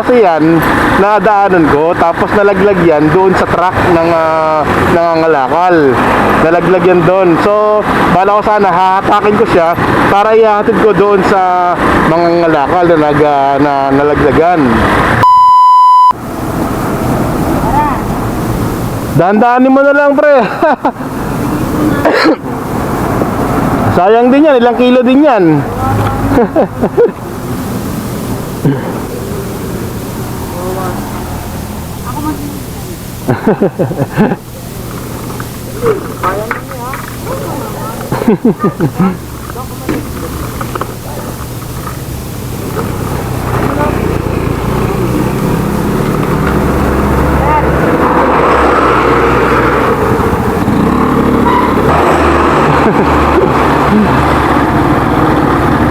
Kasi yan, nadaanan ko, tapos nalaglag yan doon sa truck ng nangangalakal. Nalaglag yan doon. So, bala ko sana, hahatakin ko siya para ihahatid ko doon sa mangangalakal na nalaglagan. Dahan-dahanin mo na lang, pre. Sayang din yan, ilang kilo din yan.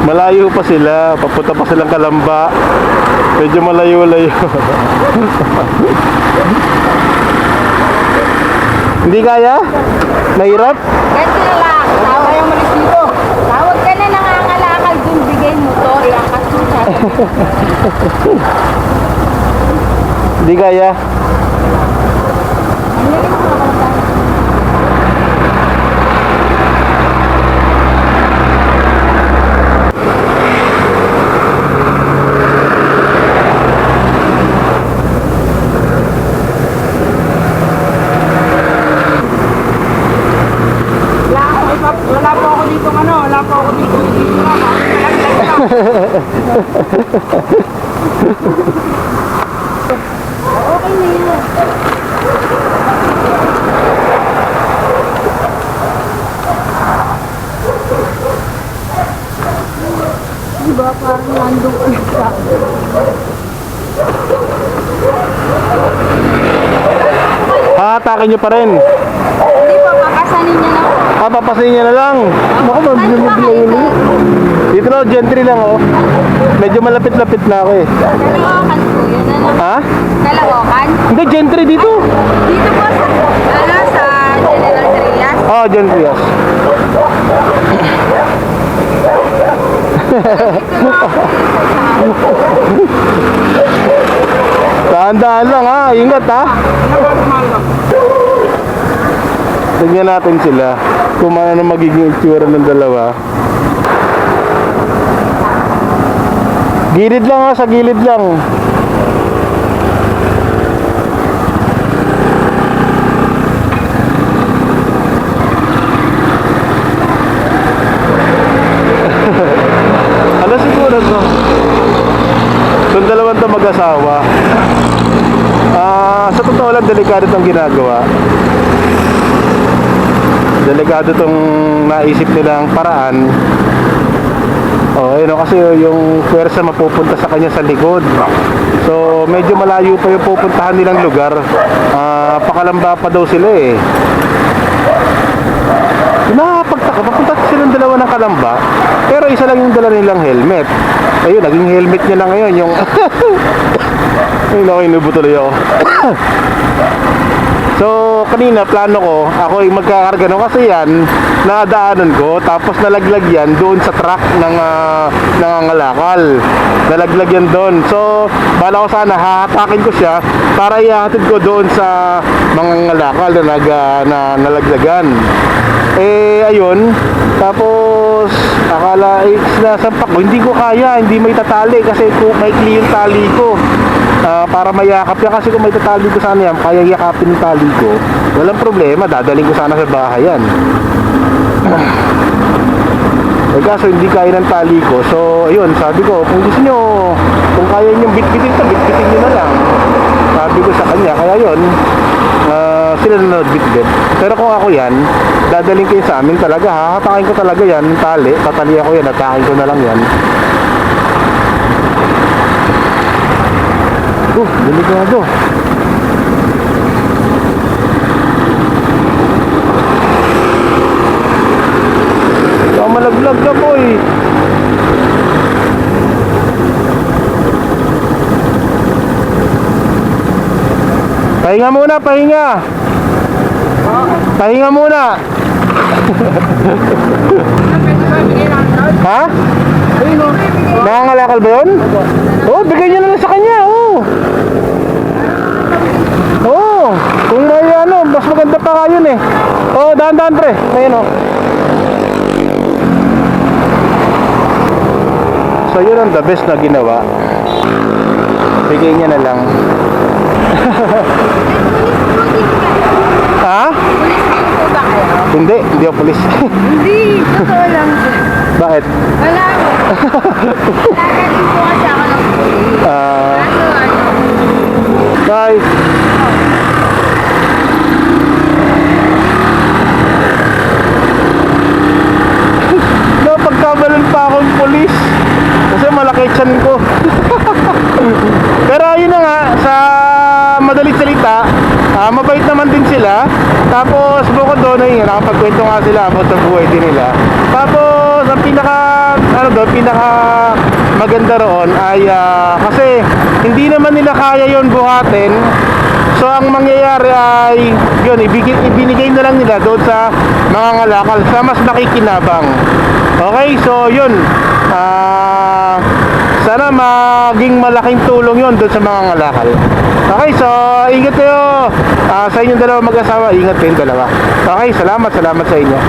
Malayo pa sila, papunta pa silang Kalamba. Medyo malayo-layo. Hindi kaya? Mahirap? Ganito na lang, tawag yung malis dito. Tawag ka na nangangalakal dun, bigay mo to, iangkas mo siya. Hindi kaya? Wala po ako dito wala po ako dito lang, nalaglag lang. Okay na yun. Diba parang nandong isa. Hahatakin nyo pa rin. Hindi po, papasanin niya na po. Papasanin niya na lang. Baka mabigla. Dito na, gentry lang oh. Medyo malapit-lapit na ako eh. Kalawakan po, yun na lang. Ha? Kalawakan? Hindi, gentry dito. Dito po sa General Trias. Oh, gentry yes. Dahan-dahan lang ha, ingat ha. Tingnan natin sila kung ano magiging itsura ng dalawa. Gilid lang ha, sa gilid lang. Ano siguro to? Itong dalawang to mag-asawa. Sa totoo lang, delikado itong ginagawa. Delikado itong naisip nilang paraan. Ayun, kasi yung pwersa mapupunta sa kanya sa likod. So medyo malayo pa yung pupuntahan nilang lugar. Pakalamba pa daw sila eh. Nakapagtaka, papunta silang dalawa ng Kalamba, pero isa lang yung dala nilang helmet. Ayun, naging helmet niya lang ngayon yung ay, nakinubo tuloy ako. So kanina plano ko, ako ay magkakarga no, kasi yan nadaanan ko, tapos nalaglag yan doon sa truck ng nangangalakal. Nalaglag yan doon. So bala ko sana, hahatakin ko siya para ihahatid ko doon sa mangangalakal na nalaglagan. Ayun, tapos akala sinasampak ko, hindi ko kaya, hindi may tatali kasi maikli yung tali ko. Para mayakap yan, kasi kung may tatali ko sana yan, kaya yakapin yung tali ko, walang problema, dadaling ko sana sa bahay yan. Kaso hindi kaya ng tali ko. So ayun, sabi ko, kung gusto nyo, kung kaya nyo bitbitin ito, bitbitin nyo na lang, sabi ko sa kanya. Kaya yun, sila na bitbit. Pero kung ako yan, dadaling kayo sa amin talaga, hahatakin ko talaga yan, tali, tatali ako yan, hatakin ko na lang yan. Delikado. Malaglag na po eh. Pahinga muna, pahinga. Pahinga muna. Ha? Nangangalakal ba yun? Oh, bigay niyo na lang sa kanya. Oh. Daan, pre. Ayun, oh. So, yun ang the best na ginawa. Bigay niya na lang. Ha? Pulis din po ba kayo? Hindi ako pulis. Hindi, totoo lang. Bakit? Wala ko. Lagaling po kasi ako ng pulis. Kaso ano? Bye. Napagkabalan pa akong pulis. Kasi malaki tiyan ko. Pero ayun na nga, sa madalit salita, mabait naman din sila. Tapos bukod doon ay nakapagkwento nga sila about sa buhay din nila. Tapos ang pinaka maganda roon ay kasi hindi naman nila kaya yon buhatin. So ang mangyayari ay yun, ibinigay na lang nila doon sa mga ngalakal sa mas nakikinabang. Okay, so yun. Sana maging malaking tulong yon doon sa mga ngalakal. Okay, so ingat kayo. Sa inyong dalawa mag-asawa, ingat kayong dalawa. Okay, salamat sa inyo.